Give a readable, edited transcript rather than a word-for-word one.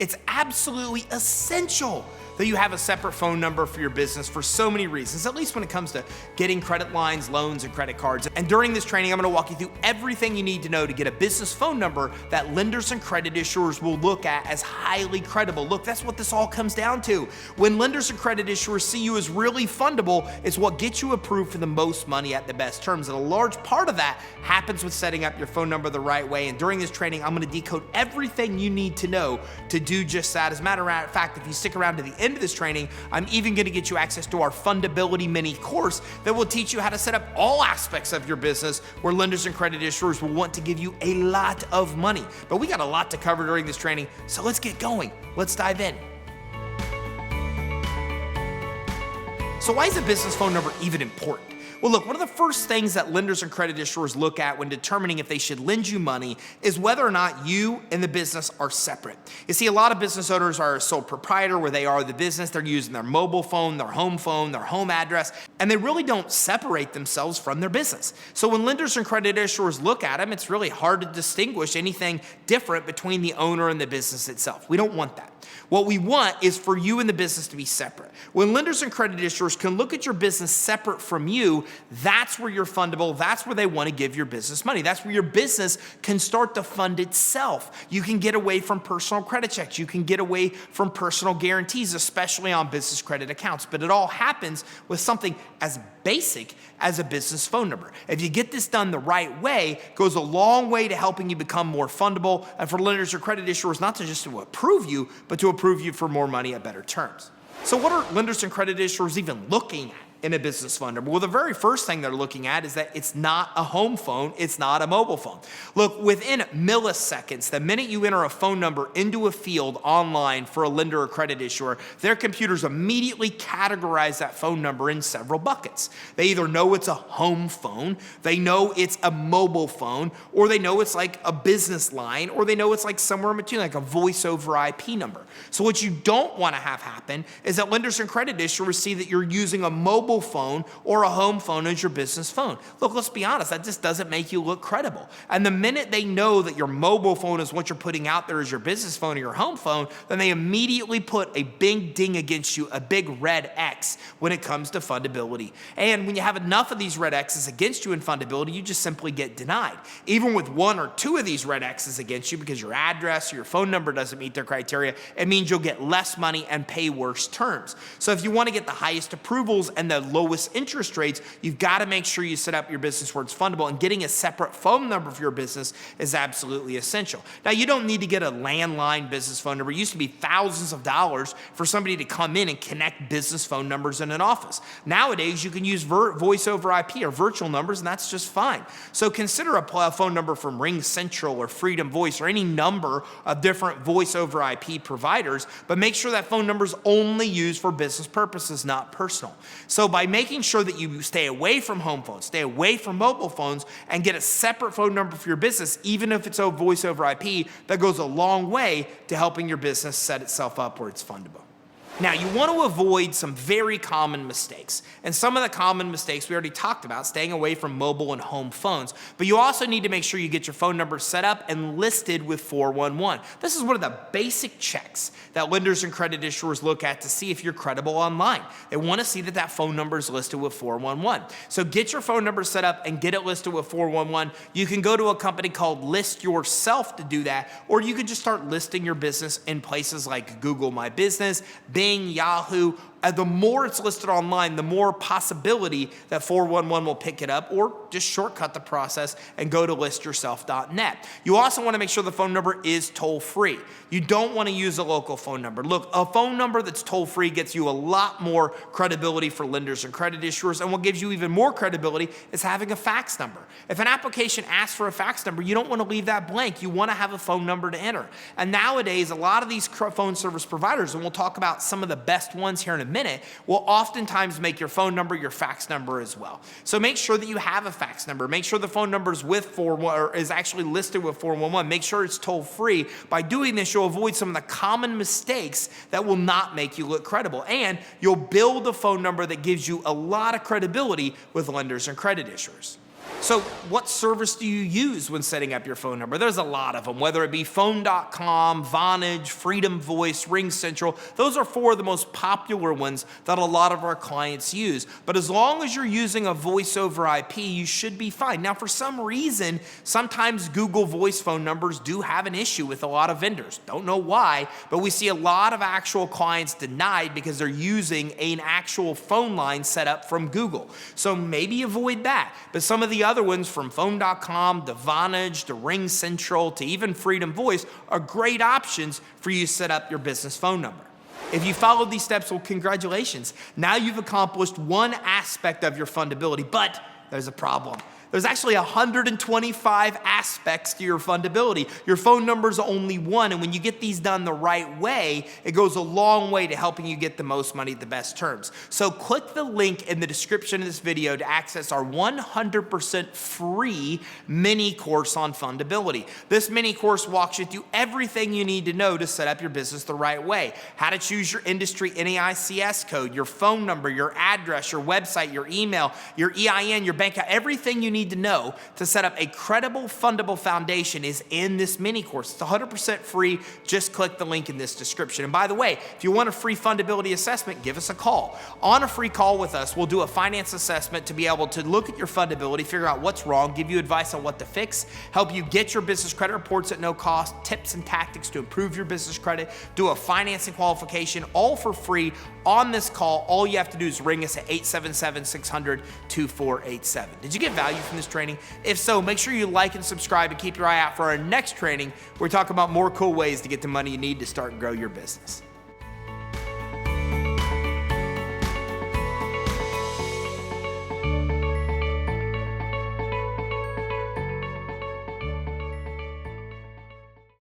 It's absolutely essential that you have a separate phone number for your business for so many reasons, at least when it comes to getting credit lines, loans, and credit cards. And during this training, I'm gonna walk you through everything you need to know to get a business phone number that lenders and credit issuers will look at as highly credible. Look, that's what this all comes down to. When lenders and credit issuers see you as really fundable, it's what gets you approved for the most money at the best terms. And a large part of that happens with setting up your phone number the right way. And during this training, I'm gonna decode everything you need to know to do just that. As a matter of fact, if you stick around to the end of this training, I'm even going to get you access to our Fundability mini course that will teach you how to set up all aspects of your business where lenders and credit issuers will want to give you a lot of money. But we got a lot to cover during this training, so let's get going. Let's dive in. So why is a business phone number even important? Well, look, one of the first things that lenders and credit issuers look at when determining if they should lend you money is whether or not you and the business are separate. You see, a lot of business owners are a sole proprietor where they are the business. They're using their mobile phone, their home address, and they really don't separate themselves from their business. So when lenders and credit issuers look at them, it's really hard to distinguish anything different between the owner and the business itself. We don't want that. What we want is for you and the business to be separate. When lenders and credit issuers can look at your business separate from you, that's where you're fundable. That's where they want to give your business money. That's where your business can start to fund itself. You can get away from personal credit checks. You can get away from personal guarantees, especially on business credit accounts. But it all happens with something as basic as a business phone number. If you get this done the right way, it goes a long way to helping you become more fundable and for lenders or credit issuers not to just to approve you, but to approve you for more money at better terms. So what are lenders and credit issuers even looking at in a business phone number? Well, the very first thing they're looking at is that it's not a home phone, it's not a mobile phone. Look, within milliseconds, the minute you enter a phone number into a field online for a lender or credit issuer, their computers immediately categorize that phone number in several buckets. They either know it's a home phone, they know it's a mobile phone, or they know it's like a business line, or they know it's like somewhere in between, like a voice over IP number. So what you don't want to have happen is that lenders and credit issuers see that you're using a mobile phone or a home phone as your business phone. Look, let's be honest, that just doesn't make you look credible. And the minute they know that your mobile phone is what you're putting out there as your business phone or your home phone, then they immediately put a big ding against you, a big red X when it comes to fundability. And when you have enough of these red X's against you in fundability, you just simply get denied. Even with one or two of these red X's against you because your address or your phone number doesn't meet their criteria, it means you'll get less money and pay worse terms. So if you want to get the highest approvals and the lowest interest rates, you've got to make sure you set up your business where it's fundable, and getting a separate phone number for your business is absolutely essential. Now, you don't need to get a landline business phone number. It used to be thousands of dollars for somebody to come in and connect business phone numbers in an office. Nowadays, you can use voice over IP or virtual numbers, and that's just fine. So consider a phone number from Ring Central or Freedom Voice or any number of different voice over IP providers, but make sure that phone number is only used for business purposes, not personal. So by making sure that you stay away from home phones, stay away from mobile phones, and get a separate phone number for your business, even if it's a voice over IP, that goes a long way to helping your business set itself up where it's fundable. Now, you want to avoid some very common mistakes. And some of the common mistakes we already talked about, staying away from mobile and home phones. But you also need to make sure you get your phone number set up and listed with 411. This is one of the basic checks that lenders and credit issuers look at to see if you're credible online. They want to see that that phone number is listed with 411. So get your phone number set up and get it listed with 411. You can go to a company called List Yourself to do that, or you can just start listing your business in places like Google My Business, Bing, Yahoo. The more it's listed online, the more possibility that 411 will pick it up, or just shortcut the process and go to listyourself.net. You also want to make sure the phone number is toll-free. You don't want to use a local phone number. Look, a phone number that's toll-free gets you a lot more credibility for lenders and credit issuers, and what gives you even more credibility is having a fax number. If an application asks for a fax number, you don't want to leave that blank. You want to have a phone number to enter. And nowadays, a lot of these phone service providers, and we'll talk about some of the best ones here in a minute, will oftentimes make your phone number your fax number as well. So make sure that you have a fax number. Make sure the phone number is with 411 or is actually listed with 411. Make sure it's toll-free. By doing this, you'll avoid some of the common mistakes that will not make you look credible, and you'll build a phone number that gives you a lot of credibility with lenders and credit issuers. So what service do you use when setting up your phone number? There's a lot of them, whether it be phone.com, Vonage, Freedom Voice, RingCentral. Those are four of the most popular ones that a lot of our clients use. But as long as you're using a voice over IP, you should be fine. Now, for some reason, sometimes Google voice phone numbers do have an issue with a lot of vendors. Don't know why, but we see a lot of actual clients denied because they're using an actual phone line set up from Google. So maybe avoid that. But some of the other ones, from phone.com to Vonage to RingCentral to even Freedom Voice, are great options for you to set up your business phone number. If you followed these steps, well, congratulations. Now you've accomplished one aspect of your fundability, but there's a problem. There's actually 125 aspects to your fundability. Your phone number is only one, and when you get these done the right way, it goes a long way to helping you get the most money at the best terms. So click the link in the description of this video to access our 100% free mini course on fundability. This mini course walks you through everything you need to know to set up your business the right way. How to choose your industry NAICS code, your phone number, your address, your website, your email, your EIN, your bank account, everything you need to know to set up a credible, fundable foundation is in this mini course. It's 100% free. Just click the link in this description. And by the way, if you want a free fundability assessment, give us a call. On a free call with us, we'll do a finance assessment to be able to look at your fundability, figure out what's wrong, give you advice on what to fix, help you get your business credit reports at no cost, tips and tactics to improve your business credit, do a financing qualification, all for free on this call. All you have to do is ring us at 877-600-2487. Did you get value from this training? If so, make sure you like and subscribe and keep your eye out for our next training where we talk about more cool ways to get the money you need to start and grow your business.